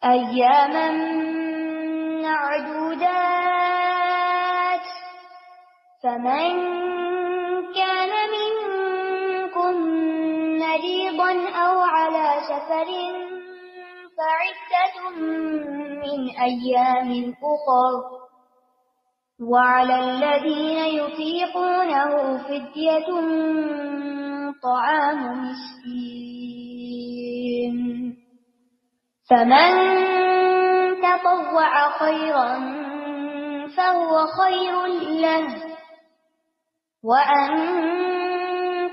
أياما معدودات فمن كان منكم مريضا أو على سفر فعدة من أيام أخر وعلى الذين يطيقونه فدية طعام مسكين فمن تطوع خيرا فهو خير له وأن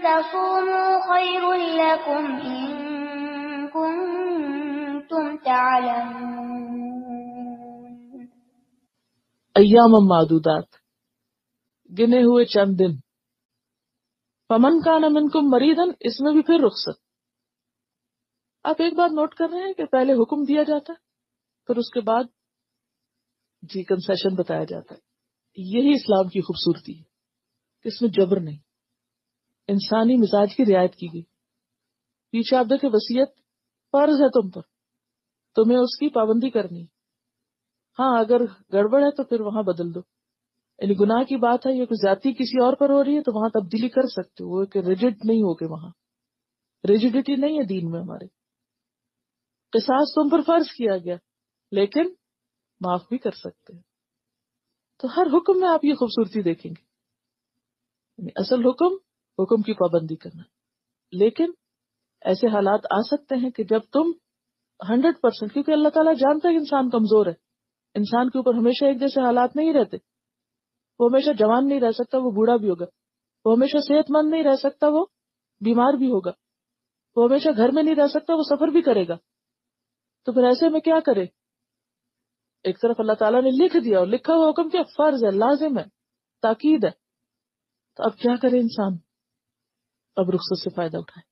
تصوموا خير لكم إن كنتم تعلمون. ایام معدودات، گنے ہوئے چند دن. فمن کان منکم مریضا، اس میں بھی پھر رخصت. آپ ایک بات نوٹ کر رہے ہیں کہ پہلے حکم دیا جاتا ہے، پھر اس کے بعد کنسیشن بتایا جاتا ہے. یہی اسلام کی خوبصورتی ہے کہ اس میں جبر نہیں، انسانی مزاج کی رعایت کی گئی. پیچھے آپ دیکھیں وصیت فرض ہے تم پر، تمہیں اس کی پابندی کرنی. ہاں اگر گڑبڑ ہے تو پھر وہاں بدل دو، یعنی گناہ کی بات ہے یا کوئی زیادتی کسی اور پر ہو رہی ہے تو وہاں تبدیلی کر سکتے ہو، کہ ریجڈ نہیں ہو کے. وہاں ریجڈیٹی نہیں ہے دین میں ہمارے. قصاص تم پر فرض کیا گیا لیکن معاف بھی کر سکتے ہیں. تو ہر حکم میں آپ یہ خوبصورتی دیکھیں گے. یعنی اصل حکم کی پابندی کرنا، لیکن ایسے حالات آ سکتے ہیں کہ جب تم 100%، کیونکہ اللہ تعالیٰ جانتا ہے کہ انسان کمزور ہے، انسان کے اوپر ہمیشہ ایک جیسے حالات نہیں رہتے. وہ ہمیشہ جوان نہیں رہ سکتا، وہ بوڑھا بھی ہوگا. وہ ہمیشہ صحت مند نہیں رہ سکتا، وہ بیمار بھی ہوگا. وہ ہمیشہ گھر میں نہیں رہ سکتا، وہ سفر بھی کرے گا. تو پھر ایسے میں کیا کرے؟ ایک طرف اللہ تعالیٰ نے لکھ دیا، اور لکھا ہوا حکم کیا؟ فرض ہے، لازم ہے، تاکید ہے. تو اب کیا کرے انسان؟ اب رخصت سے فائدہ اٹھائے.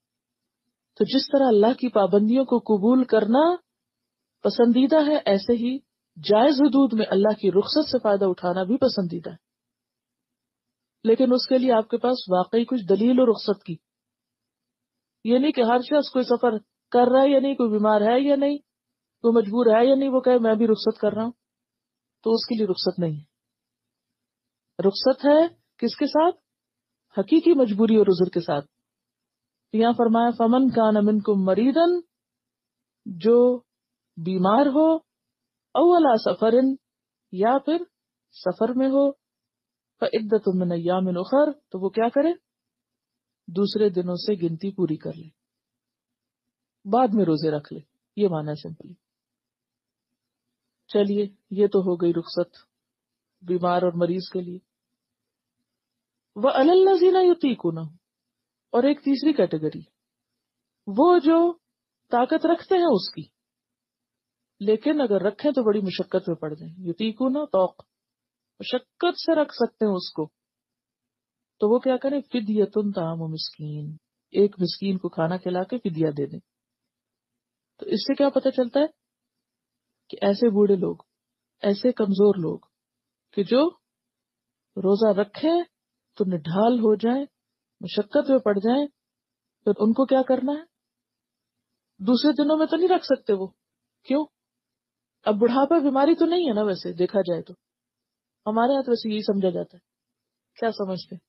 تو جس طرح اللہ کی پابندیوں کو قبول کرنا پسندیدہ ہے، ایسے ہی جائز حدود میں اللہ کی رخصت سے فائدہ اٹھانا بھی پسندیدہ ہے. لیکن اس کے لیے آپ کے پاس واقعی کچھ دلیل و رخصت کی. یہ نہیں کہ ہر شخص کوئی سفر کر رہا ہے یا نہیں، کوئی بیمار ہے یا نہیں، کوئی مجبور ہے یا نہیں، وہ کہے میں بھی رخصت کر رہا ہوں، تو اس کے لیے رخصت نہیں ہے. رخصت ہے کس کے ساتھ؟ حقیقی مجبوری اور عذر کے ساتھ. یہاں فرمایا فمن کان منکم مریضا، جو بیمار ہو، او علی سفر، یا پھر سفر میں ہو، فعدۃ من ایام اخر، تو وہ کیا کرے؟ دوسرے دنوں سے گنتی پوری کر لے، بعد میں روزے رکھ لے. یہ معنی ہے سمپلی. چلیے یہ تو ہو گئی رخصت بیمار اور مریض کے لیے. وَعَلَى الَّذِينَ يُطِيقُونَهُ، اور ایک تیسری کیٹیگری، وہ جو طاقت رکھتے ہیں اس کی، لیکن اگر رکھیں تو بڑی مشقت میں پڑ جائیں. یطیقون طوق، مشقت سے رکھ سکتے ہیں اس کو، تو وہ کیا کریں؟ فدیۃ طعام مسکین، ایک مسکین کو کھانا کھلا کے فدیہ دے دیں. تو اس سے کیا پتہ چلتا ہے کہ ایسے بوڑھے لوگ، ایسے کمزور لوگ کہ جو روزہ رکھیں تو نڈھال ہو جائیں، مشقت میں پڑ جائیں، پھر ان کو کیا کرنا ہے؟ دوسرے دنوں میں تو نہیں رکھ سکتے وہ. کیوں؟ اب بڑھاپا بیماری تو نہیں ہے نا، ویسے دیکھا جائے تو ہمارے یہاں تو ویسے یہی سمجھا جاتا ہے. کیا سمجھتے ہیں؟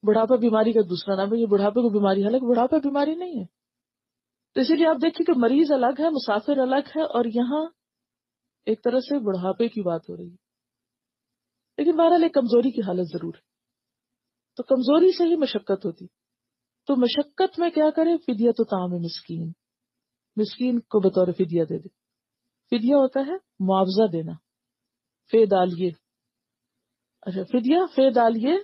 بڑھاپا بیماری کا دوسرا نام ہے، یہ بڑھاپے کو بیماری، حالانکہ بڑھاپا بیماری نہیں ہے. تو اسی لیے آپ دیکھیں کہ مریض الگ ہے، مسافر الگ ہے، اور یہاں ایک طرح سے بڑھاپے کی بات ہو رہی ہے. لیکن بہرحال ایک کمزوری کی حالت ضرور ہے، تو کمزوری سے ہی مشقت ہوتی. تو مشقت میں کیا کرے؟ فدیۃ طعام مسکین، مسکین کو بطور فدیہ دے دے. فدیہ ہوتا ہے معاوضہ دینا، فے ڈالیے. اچھا، فدیہ فے ڈالیے،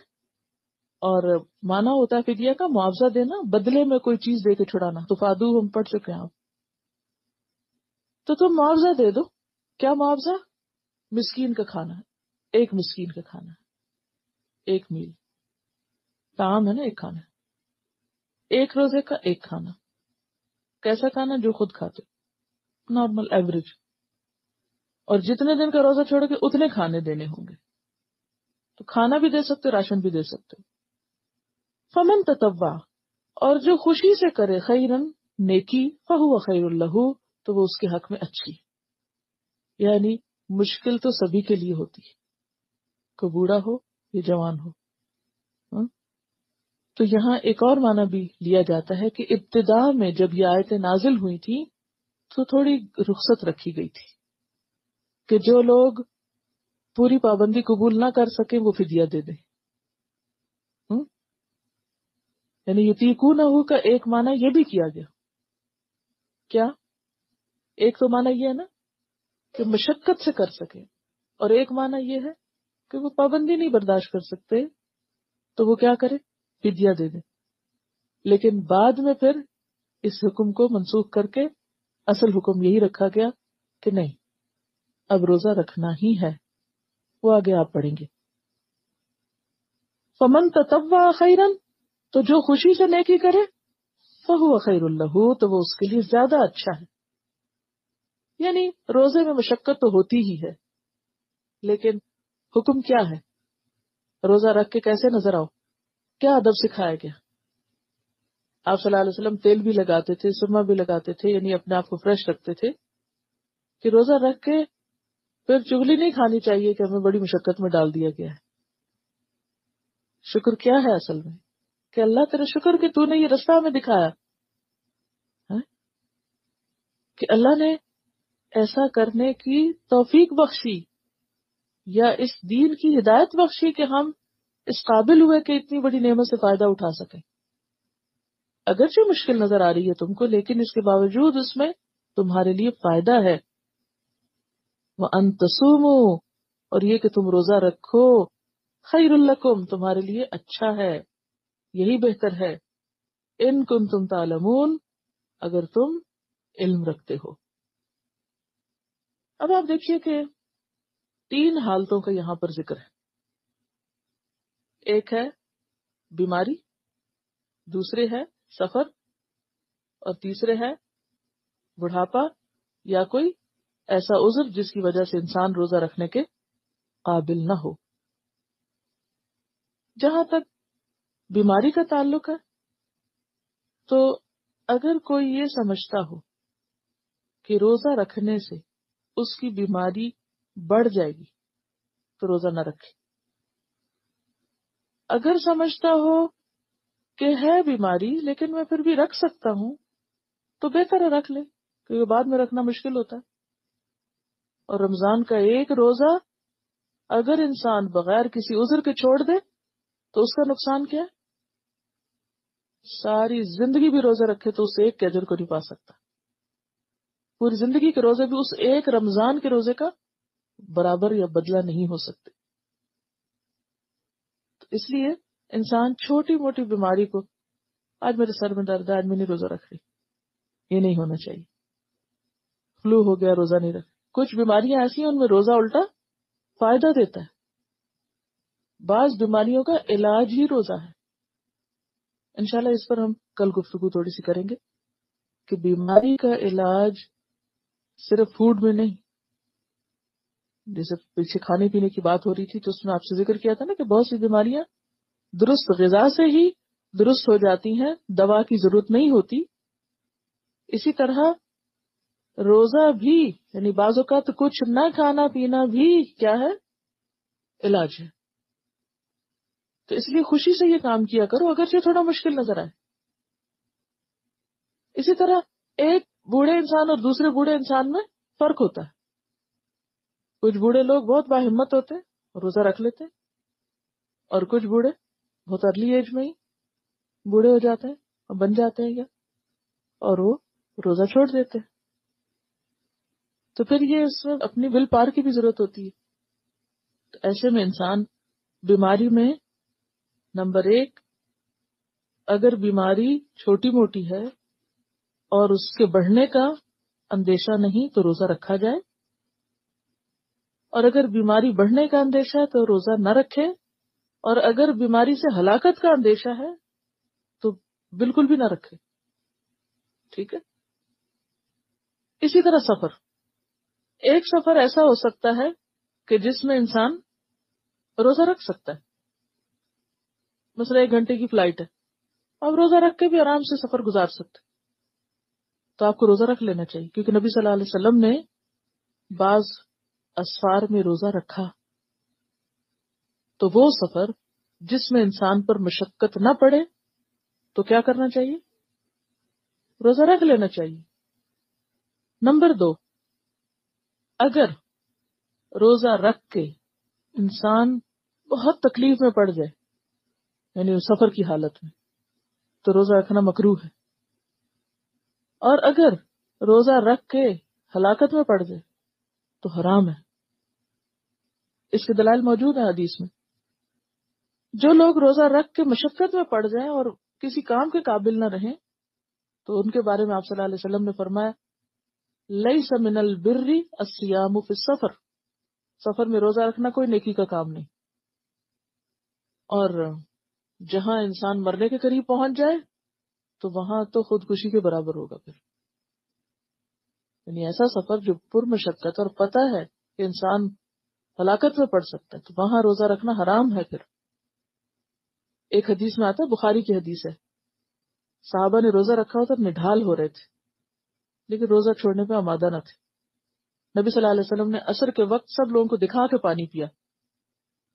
اور معنی ہوتا ہے فدیہ کا معاوضہ دینا، بدلے میں کوئی چیز دے کے چھڑانا. تو فادو ہم پڑھ چکے ہیں آپ. تو تم معاوضہ دے دو. کیا معاوضہ؟ مسکین کا کھانا ہے، ایک مسکین کا کھانا ہے، ایک میل. طعام ہے نا، ایک کھانا ہے، ایک روزے کا ایک کھانا. کیسا کھانا؟ جو خود کھاتے، نارمل ایوریج. اور جتنے دن کا روزہ چھوڑ کے اتنے کھانے دینے ہوں گے. تو کھانا بھی دے سکتے، راشن بھی دے سکتے. فمن تطوع، اور جو خوشی سے کرے، خیرن نیکی، فہو خیر لہ، تو وہ اس کے حق میں اچھی. یعنی مشکل تو سبھی کے لیے ہوتی ہے، کوئی بوڑھا ہو یا جوان ہو. ہاں؟ تو یہاں ایک اور معنی بھی لیا جاتا ہے کہ ابتدا میں جب یہ آیتیں نازل ہوئی تھی تو تھوڑی رخصت رکھی گئی تھی کہ جو لوگ پوری پابندی قبول نہ کر سکیں وہ فدیہ دے دیں. ہم؟ یعنی یطیقونہ کا ایک معنی یہ بھی کیا گیا. کیا؟ ایک تو معنی یہ ہے نا کہ مشقت سے کر سکیں، اور ایک معنی یہ ہے کہ وہ پابندی نہیں برداشت کر سکتے تو وہ کیا کرے؟ فدیہ دے دیں. لیکن بعد میں پھر اس حکم کو منسوخ کر کے اصل حکم یہی رکھا گیا کہ نہیں، اب روزہ رکھنا ہی ہے. وہ آگے آپ پڑھیں گے. فمن تطوع خیرا، تو جو خوشی سے نیکی کرے، فہو خیر لہ، تو وہ اس کے لیے زیادہ اچھا ہے. یعنی روزے میں مشقت تو ہوتی ہی ہے، لیکن حکم کیا ہے؟ روزہ رکھ کے کیسے نظر آؤ، کیا ادب سکھایا گیا؟ آپ صلی اللہ علیہ وسلم تیل بھی لگاتے تھے، سرما بھی لگاتے تھے، یعنی اپنے آپ کو فریش رکھتے تھے کہ روزہ رکھ کے پھر چغلی نہیں کھانی چاہیے کہ ہمیں بڑی مشقت میں ڈال دیا گیا ہے. شکر کیا ہے اصل میں؟ کہ اللہ تیرا شکر کہ تو نے یہ رستہ ہمیں دکھایا، ہاں؟ کہ اللہ نے ایسا کرنے کی توفیق بخشی یا اس دین کی ہدایت بخشی کہ ہم اس قابل ہوئے کہ اتنی بڑی نعمت سے فائدہ اٹھا سکیں. اگرچہ مشکل نظر آ رہی ہے تم کو، لیکن اس کے باوجود اس میں تمہارے لیے فائدہ ہے. وَأَن تَصُومُوا، اور یہ کہ تم روزہ رکھو، خیر لکم، تمہارے لیے اچھا ہے، یہی بہتر ہے. ان کنتم تعلمون، اگر تم علم رکھتے ہو. اب آپ دیکھیے کہ 3 حالتوں کا یہاں پر ذکر ہے. ایک ہے بیماری، دوسرے ہے سفر، اور تیسرے ہے بڑھاپا یا کوئی ایسا عذر جس کی وجہ سے انسان روزہ رکھنے کے قابل نہ ہو. جہاں تک بیماری کا تعلق ہے تو اگر کوئی یہ سمجھتا ہو کہ روزہ رکھنے سے اس کی بیماری بڑھ جائے گی تو روزہ نہ رکھے. اگر سمجھتا ہو کہ ہے بیماری لیکن میں پھر بھی رکھ سکتا ہوں تو بہتر ہے رکھ لے، کیونکہ بعد میں رکھنا مشکل ہوتا ہے. اور رمضان کا ایک روزہ اگر انسان بغیر کسی عذر کے چھوڑ دے تو اس کا نقصان کیا ہے؟ ساری زندگی بھی روزہ رکھے تو اس ایک کے اجر کو نہیں پا سکتا. پوری زندگی کے روزے بھی اس ایک رمضان کے روزے کا برابر یا بدلہ نہیں ہو سکتے. تو اس لیے انسان چھوٹی موٹی بیماری کو، آج میرے سر میں درد ہے آج میں نہیں روزہ رکھ رہی، یہ نہیں ہونا چاہیے. فلو ہو گیا روزہ نہیں رکھ. کچھ بیماریاں ایسی ہیں ان میں روزہ الٹا فائدہ دیتا ہے. بعض بیماریوں کا علاج ہی روزہ ہے. انشاءاللہ اس پر ہم کل گفتگو تھوڑی سی کریں گے کہ بیماری کا علاج صرف فوڈ میں نہیں. جیسے پیچھے کھانے پینے کی بات ہو رہی تھی تو اس میں آپ سے ذکر کیا تھا نا کہ بہت سی بیماریاں درست غذا سے ہی درست ہو جاتی ہیں، دوا کی ضرورت نہیں ہوتی. اسی طرح روزہ بھی، یعنی بعض اوقات کچھ نہ کھانا پینا بھی کیا ہے؟ علاج ہے. تو اس لیے خوشی سے یہ کام کیا کرو اگرچہ تھوڑا مشکل نظر آئے. اسی طرح ایک بوڑھے انسان اور دوسرے بوڑھے انسان میں فرق ہوتا ہے. کچھ بوڑھے لوگ بہت باہمت ہوتے ہیں اور روزہ رکھ لیتے ہیں، اور کچھ بوڑھے بہت ارلی ایج میں ہی بوڑھے ہو جاتے ہیں اور بن جاتے ہیں اور وہ روزہ چھوڑ دیتے ہیں. تو پھر یہ اس میں اپنی ول پاور کی بھی ضرورت ہوتی ہے. تو ایسے میں انسان بیماری میں نمبر 1، اگر بیماری چھوٹی موٹی ہے اور اس کے بڑھنے کا اندیشہ نہیں تو روزہ رکھا جائے، اور اگر بیماری بڑھنے کا اندیشہ ہے تو روزہ نہ رکھے، اور اگر بیماری سے ہلاکت کا اندیشہ ہے تو بالکل بھی نہ رکھے. ٹھیک ہے. اسی طرح سفر، ایک سفر ایسا ہو سکتا ہے کہ جس میں انسان روزہ رکھ سکتا ہے. مثلا 1 گھنٹے کی فلائٹ ہے، آپ روزہ رکھ کے بھی آرام سے سفر گزار سکتے، تو آپ کو روزہ رکھ لینا چاہیے. کیونکہ نبی صلی اللہ علیہ وسلم نے بعض اسفار میں روزہ رکھا تو وہ سفر جس میں انسان پر مشقت نہ پڑے تو کیا کرنا چاہیے؟ روزہ رکھ لینا چاہیے۔ نمبر 2، اگر روزہ رکھ کے انسان بہت تکلیف میں پڑ جائے، یعنی سفر کی حالت میں، تو روزہ رکھنا مکروہ ہے، اور اگر روزہ رکھ کے ہلاکت میں پڑ جائے تو حرام ہے۔ اس کے دلائل موجود ہیں حدیث میں۔ جو لوگ روزہ رکھ کے مشقت میں پڑ جائیں اور کسی کام کے قابل نہ رہیں تو ان کے بارے میں آپ صلی اللہ علیہ وسلم نے فرمایا لیس من البر الصیام فی السفر، سفر میں روزہ رکھنا کوئی نیکی کا کام نہیں۔ اور جہاں انسان مرنے کے قریب پہنچ جائے تو وہاں تو خودکشی کے برابر ہوگا پھر، یعنی ایسا سفر جو پر مشقت اور پتہ ہے کہ انسان ہلاکت میں پڑ سکتا ہے تو وہاں روزہ رکھنا حرام ہے۔ پھر ایک حدیث میں آتا ہے، بخاری کی حدیث ہے، صحابہ نے روزہ رکھا ہوتا نڈھال ہو رہے تھے لیکن روزہ چھوڑنے پہ آمادہ نہ تھے۔ نبی صلی اللہ علیہ وسلم نے عصر کے وقت سب لوگوں کو دکھا کے پانی پیا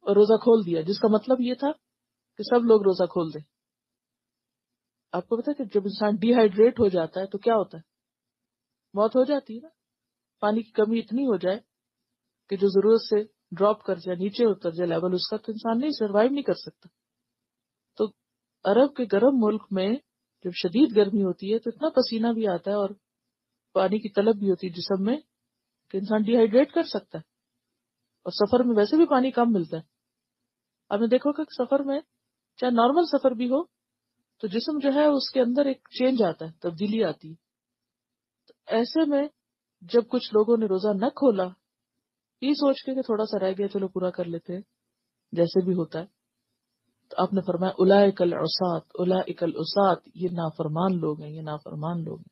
اور روزہ کھول دیا، جس کا مطلب یہ تھا کہ سب لوگ روزہ کھول دیں۔ آپ کو پتا ہے کہ جب انسان ڈی ہائیڈریٹ ہو جاتا ہے تو کیا ہوتا ہے؟ موت ہو جاتی ہے نا۔ پانی کی کمی اتنی ہو جائے کہ جو ضرورت سے ڈراپ کر جائے، نیچے اتر جائے لیول اس کا، تو انسان نہیں سروائیو نہیں کر سکتا۔ تو عرب کے گرم ملک میں جب شدید گرمی ہوتی ہے تو اتنا پسینہ بھی آتا ہے اور پانی کی طلب بھی ہوتی ہے جسم میں کہ انسان ڈی ہائیڈریٹ کر سکتا ہے، اور سفر میں ویسے بھی پانی کم ملتا ہے۔ آپ نے دیکھو کہ سفر میں چاہے نارمل سفر بھی ہو تو جسم جو ہے اس کے اندر ایک چینج آتا ہے، تبدیلی آتی ہے۔ تو ایسے میں جب کچھ لوگوں نے روزہ نہ کھولا، یہ سوچ کے کہ تھوڑا سا رہ گیا چلو پورا کر لیتے ہیں جیسے بھی ہوتا ہے، تو آپ نے فرمایا اولئک العصاۃ، اولئک العصاۃ، یہ نافرمان لوگ ہیں، یہ نافرمان لوگ ہیں۔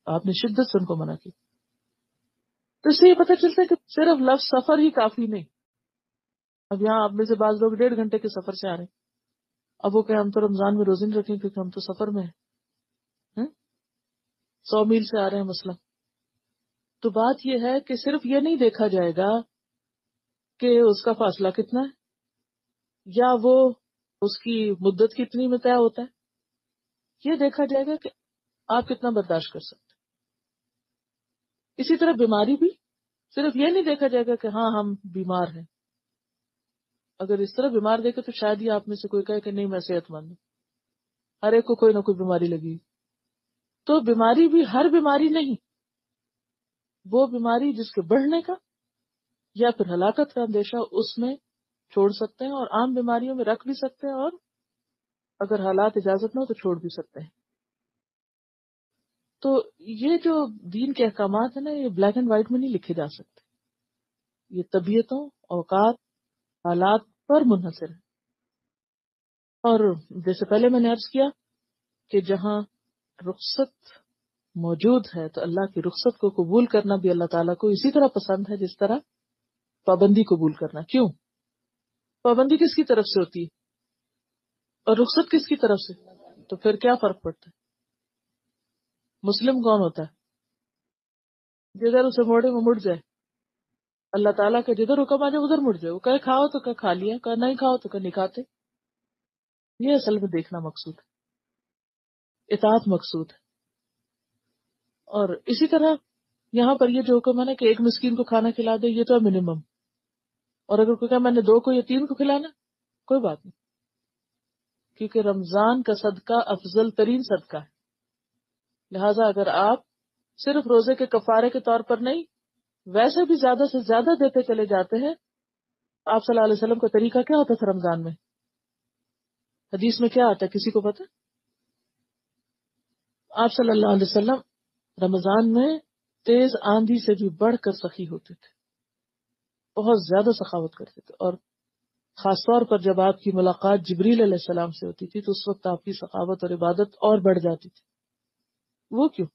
آپ نے شدت سے ان کو منع کی۔ تو اس سے یہ پتہ چلتا ہے کہ صرف لفظ سفر ہی کافی نہیں۔ اب یہاں آپ میں سے بعض لوگ 1.5 گھنٹے کے سفر سے آ رہے ہیں، اب وہ کہ ہم تو رمضان میں روزے نہیں رکھیں کیونکہ ہم تو سفر میں ہیں، 100 میل سے آ رہے ہیں مثلا۔ تو بات یہ ہے کہ صرف یہ نہیں دیکھا جائے گا کہ اس کا فاصلہ کتنا ہے یا وہ اس کی مدت کتنی میں طے ہوتا ہے، یہ دیکھا جائے گا کہ آپ کتنا برداشت کر سکتے۔ اسی طرح بیماری بھی صرف یہ نہیں دیکھا جائے گا کہ ہاں ہم بیمار ہیں۔ اگر اس طرح بیمار دیکھے تو شاید ہی آپ میں سے کوئی کہے کہ نہیں میں صحت مند ہوں، ہر ایک کو کوئی نہ کوئی بیماری لگی۔ تو بیماری بھی ہر بیماری نہیں، وہ بیماری جس کے بڑھنے کا یا پھر ہلاکت کا اندیشہ اس میں چھوڑ سکتے ہیں، اور عام بیماریوں میں رکھ بھی سکتے ہیں، اور اگر حالات اجازت نہ ہو تو چھوڑ بھی سکتے ہیں۔ تو یہ جو دین کے احکامات ہیں نا، یہ بلیک اینڈ وائٹ میں نہیں لکھے جا سکتے، یہ طبیعتوں، اوقات، حالات پر منحصر ہے۔ اور جیسے پہلے میں نے عرض کیا کہ جہاں رخصت موجود ہے تو اللہ کی رخصت کو قبول کرنا بھی اللہ تعالیٰ کو اسی طرح پسند ہے جس طرح پابندی قبول کرنا۔ کیوں؟ پابندی کس کی طرف سے ہوتی ہے اور رخصت کس کی طرف سے؟ تو پھر کیا فرق پڑتا ہے؟ مسلم کون ہوتا ہے؟ جدھر اسے موڑے وہ مڑ جائے، اللہ تعالیٰ کا جدھر حکم آ جائے ادھر مڑ جائے، وہ کہے کھاؤ تو کہ کھا لیا، کہ نہیں کھاؤ تو کہ نہیں کھاتے۔ یہ اصل میں دیکھنا مقصود ہے، اطاعت مقصود ہے۔ اور اسی طرح یہاں پر یہ جو حکم ہے نا کہ ایک مسکین کو کھانا کھلا دے، یہ تو ہے منیمم، اور اگر کوئی کہا میں نے 2 کو یا 3 کو کھلانا، کوئی بات نہیں، کیونکہ رمضان کا صدقہ افضل ترین صدقہ ہے۔ لہٰذا اگر آپ صرف روزے کے کفارے کے طور پر نہیں، ویسے بھی زیادہ سے زیادہ دیتے چلے جاتے ہیں۔ آپ صلی اللہ علیہ وسلم کا طریقہ کیا ہوتا تھا رمضان میں؟ حدیث میں کیا آتا ہے کسی کو پتہ؟ آپ صلی اللہ علیہ وسلم رمضان میں تیز آندھی سے بھی بڑھ کر سخی ہوتے تھے، بہت زیادہ سخاوت کرتے تھے، اور خاص طور پر جب آپ کی ملاقات جبریل علیہ السلام سے ہوتی تھی تو اس وقت آپ کی سخاوت اور عبادت اور بڑھ جاتی تھی۔ وہ کیوں؟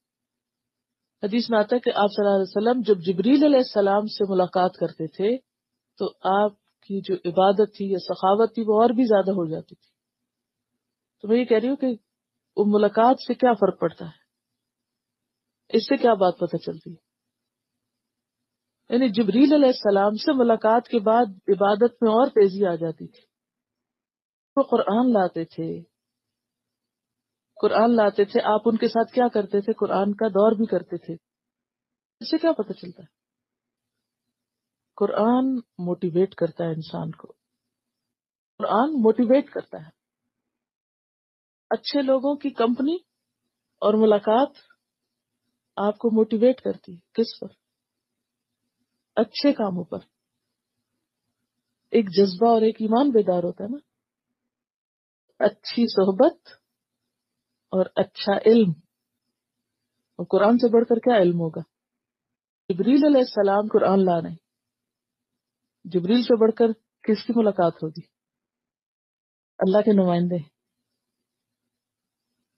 حدیث میں آتا ہے کہ آپ صلی اللہ علیہ وسلم جب جبریل علیہ السلام سے ملاقات کرتے تھے تو آپ کی جو عبادت تھی یا سخاوت تھی وہ اور بھی زیادہ ہو جاتی تھی۔ تو میں یہ کہہ رہی ہوں کہ وہ ملاقات سے کیا فرق پڑتا ہے، اس سے کیا بات پتہ چلتی ہے؟ یعنی جبریل علیہ السلام سے ملاقات کے بعد عبادت میں اور تیزی آ جاتی تھی. وہ قرآن لاتے تھے، قرآن لاتے تھے. آپ ان کے ساتھ کیا کرتے تھے؟ قرآن کا دور بھی کرتے تھے. اس سے کیا پتہ چلتا ہے؟ قرآن موٹیویٹ کرتا ہے انسان کو. قرآن موٹیویٹ کرتا ہے. اچھے لوگوں کی کمپنی اور ملاقات آپ کو موٹیویٹ کرتی ہے. کس پر؟ اچھے کاموں پر. ایک جذبہ اور ایک ایمان بیدار ہوتا ہے نا. اچھی صحبت اور اچھا علم. اور قرآن سے بڑھ کر کیا علم ہوگا؟ جبریل علیہ السلام قرآن لا رہے ہیں. جبریل سے بڑھ کر کس کی ملاقات ہوگی؟ اللہ کے نمائندے.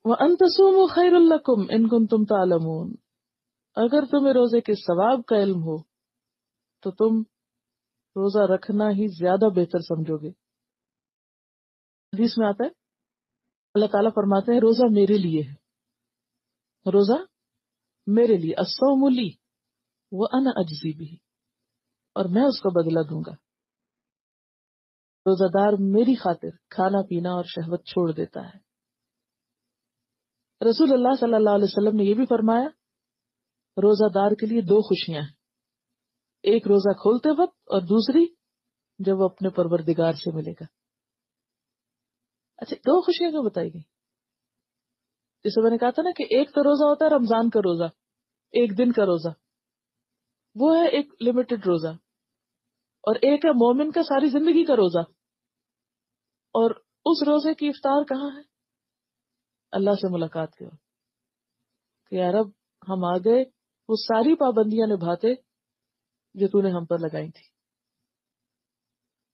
وَأَن تَصُومُوا خَيْرٌ لَكُمْ إِن كُنتُمْ تَعْلَمُونَ. اگر تمہیں روزے کے ثواب کا علم ہو تو تم روزہ رکھنا ہی زیادہ بہتر سمجھو گے. حدیث میں آتا ہے اللہ تعالیٰ فرماتے ہیں روزہ میرے لیے ہے. روزہ میرے لیے. الصوم لی وَأَنَا أَجْزِي بِهِ. اور میں اس کا بدلہ دوں گا. روزہ دار میری خاطر کھانا پینا اور شہوت چھوڑ دیتا ہے. رسول اللہ صلی اللہ علیہ وسلم نے یہ بھی فرمایا روزہ دار کے لیے دو خوشیاں ہیں. ایک روزہ کھولتے وقت اور دوسری جب وہ اپنے پروردگار سے ملے گا. اچھا دو خوشیاں کیوں بتائی گئی؟ جیسے میں نے کہا تھا نا کہ ایک تو روزہ ہوتا ہے رمضان کا روزہ، ایک دن کا روزہ، وہ ہے ایک لمیٹڈ روزہ. اور ایک ہے مومن کا ساری زندگی کا روزہ. اور اس روزے کی افطار کہاں ہے؟ اللہ سے ملاقات کے وقت کہ یا رب ہم آ گئے وہ ساری پابندیاں نبھاتے جو تو نے ہم پر لگائی تھی.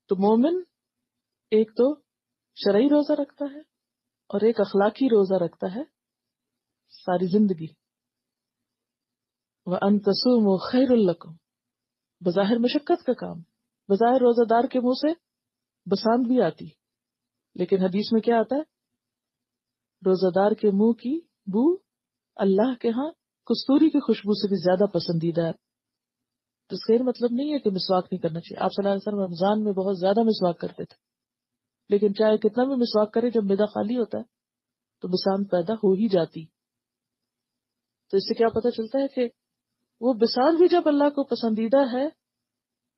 تو مومن ایک تو شرعی روزہ رکھتا ہے اور ایک اخلاقی روزہ رکھتا ہے ساری زندگی. وَأَن تَصُومُوا خَيْرٌ لَكُمْ. بظاہر مشقت کا کام، بظاہر روزہ دار کے منہ سے بسانت بھی آتی، لیکن حدیث میں کیا آتا ہے؟ روزہ دار کے منہ کی بو اللہ کے ہاں کستوری کی خوشبو سے بھی زیادہ پسندیدہ ہے. تو اس کا یہ مطلب نہیں ہے کہ مسواک نہیں کرنا چاہیے. آپ صلی اللہ علیہ وسلم رمضان میں بہت زیادہ مسواک کرتے تھے، لیکن چاہے کتنا بھی مسواک کرے جب معدہ خالی ہوتا ہے تو بسانت پیدا ہو ہی جاتی. تو اس سے کیا پتہ چلتا ہے کہ وہ بسانت بھی جب اللہ کو پسندیدہ ہے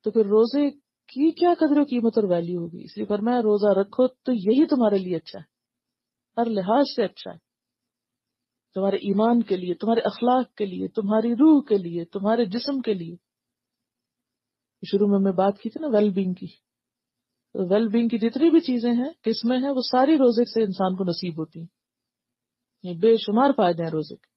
تو پھر روزے کی کیا قدر و قیمت اور ویلیو ہوگی. اس لیے فرمایا روزہ رکھو تو یہی تمہارے لیے اچھا ہے، ہر لحاظ سے اچھا ہے. تمہارے ایمان کے لیے، تمہارے اخلاق کے لیے، تمہاری روح کے لیے، تمہارے جسم کے لیے. شروع میں بات کی تھی نا ویل بینگ کی. تو ویل بینگ کی جتنی بھی چیزیں ہیں قسمیں ہیں وہ ساری روزے سے انسان کو نصیب ہوتی ہیں. یہ بے شمار فائدے ہیں روزے کے.